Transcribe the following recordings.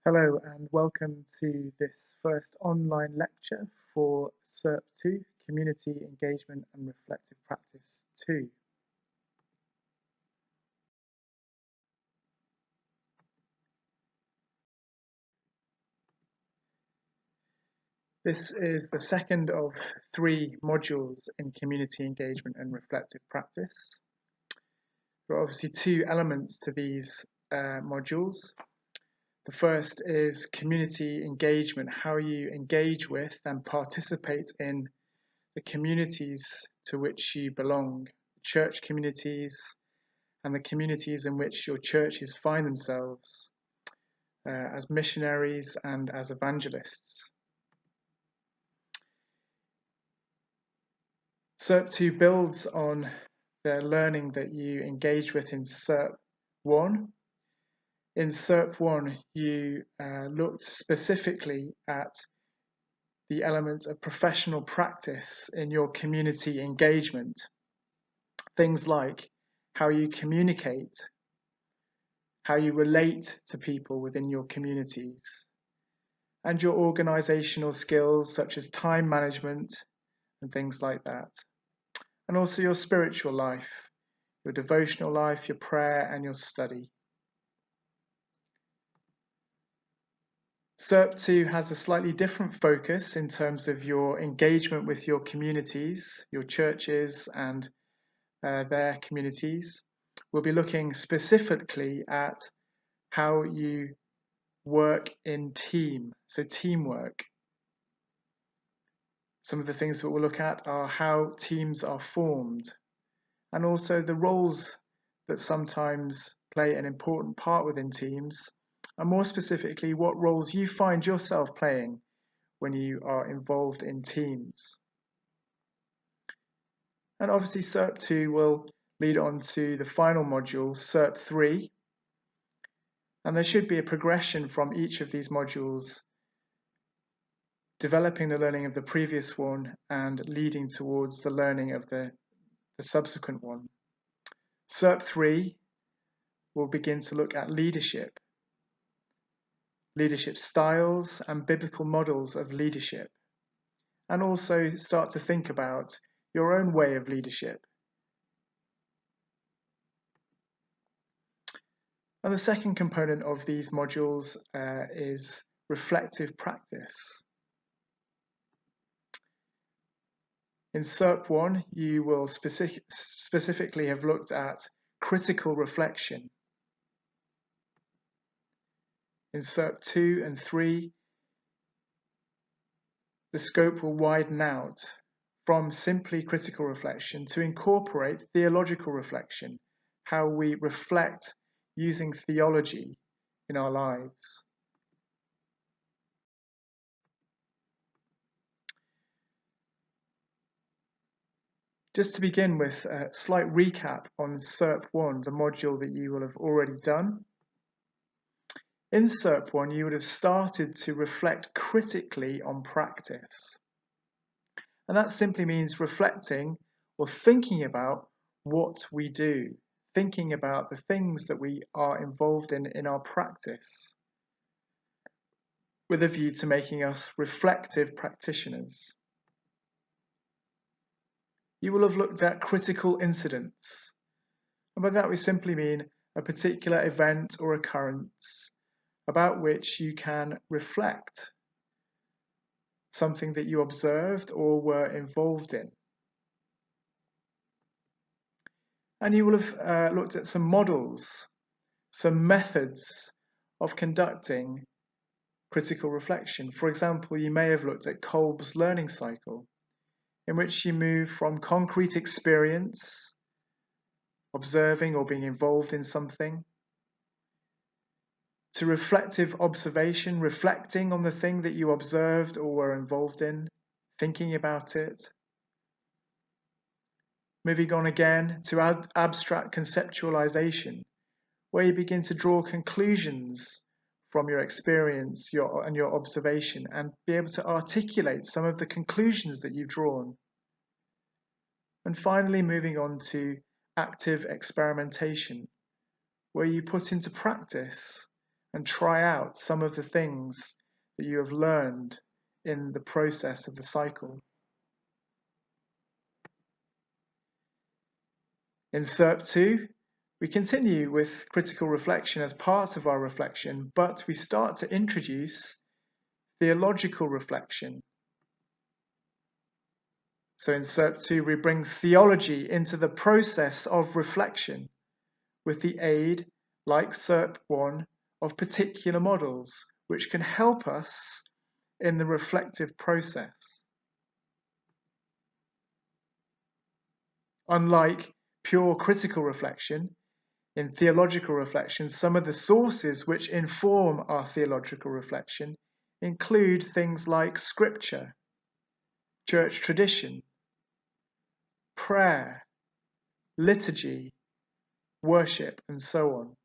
Hello and welcome to this first online lecture for CERP2, Community Engagement and Reflective Practice 2. This is the second of 3 modules in Community Engagement and Reflective Practice. There are obviously 2 elements to these modules. The first is community engagement, how you engage with and participate in the communities to which you belong, church communities, and the communities in which your churches find themselves as missionaries and as evangelists. CERP2 builds on the learning that you engaged with in CERP1. In CERP1, you looked specifically at the element of professional practice in your community engagement. Things like how you communicate, how you relate to people within your communities, and your organizational skills such as time management and things like that. And also your spiritual life, your devotional life, your prayer, and your study. CERP2 has a slightly different focus in terms of your engagement with your communities, your churches and their communities. We'll be looking specifically at how you work in team, so teamwork. Some of the things that we'll look at are how teams are formed, and also the roles that sometimes play an important part within teams, and more specifically, what roles you find yourself playing when you are involved in teams. And obviously CERP2 will lead on to the final module, CERP3, and there should be a progression from each of these modules, developing the learning of the previous one and leading towards the learning of the subsequent one. CERP3 will begin to look at leadership styles and biblical models of leadership, and also start to think about your own way of leadership. And the second component of these modules is reflective practice. In CERP1, you will specifically have looked at critical reflection. In CERP2 and 3, the scope will widen out from simply critical reflection to incorporate theological reflection, how we reflect using theology in our lives. Just to begin with a slight recap on CERP1, the module that you will have already done. In CERP1, you would have started to reflect critically on practice. And that simply means reflecting or thinking about what we do, thinking about the things that we are involved in our practice, with a view to making us reflective practitioners. You will have looked at critical incidents, and by that we simply mean a particular event or occurrence about which you can reflect, something that you observed or were involved in. And you will have looked at some models, some methods of conducting critical reflection. For example, you may have looked at Kolb's learning cycle, in which you move from concrete experience, observing or being involved in something, to reflective observation, reflecting on the thing that you observed or were involved in, thinking about it. Moving on again to abstract conceptualization, where you begin to draw conclusions from your experience and your observation and be able to articulate some of the conclusions that you've drawn. And finally, moving on to active experimentation, where you put into practice and try out some of the things that you have learned in the process of the cycle. In CERP2, we continue with critical reflection as part of our reflection, but we start to introduce theological reflection. So in CERP2, we bring theology into the process of reflection with the aid, like CERP1, of particular models, which can help us in the reflective process. Unlike pure critical reflection, in theological reflection, some of the sources which inform our theological reflection include things like scripture, church tradition, prayer, liturgy, worship, and so on.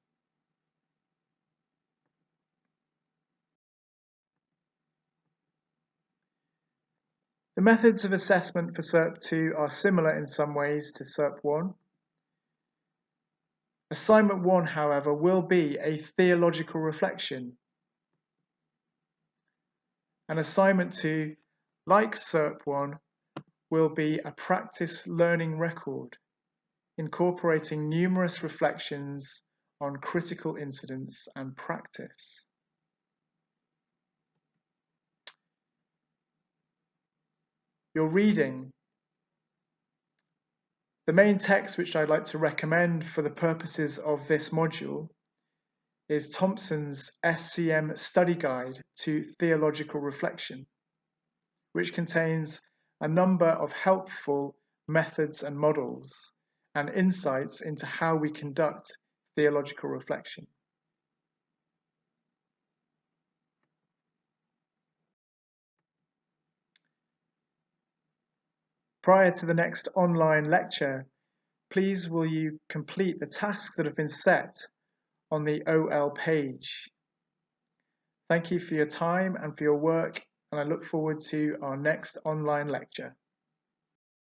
The methods of assessment for CERP2 are similar in some ways to CERP1. Assignment 1, however, will be a theological reflection. And Assignment 2, like CERP1, will be a practice learning record, incorporating numerous reflections on critical incidents and practice. Your reading. The main text which I'd like to recommend for the purposes of this module is Thompson's SCM Study Guide to Theological Reflection, which contains a number of helpful methods and models and insights into how we conduct theological reflection. Prior to the next online lecture, please will you complete the tasks that have been set on the OL page. Thank you for your time and for your work, and I look forward to our next online lecture.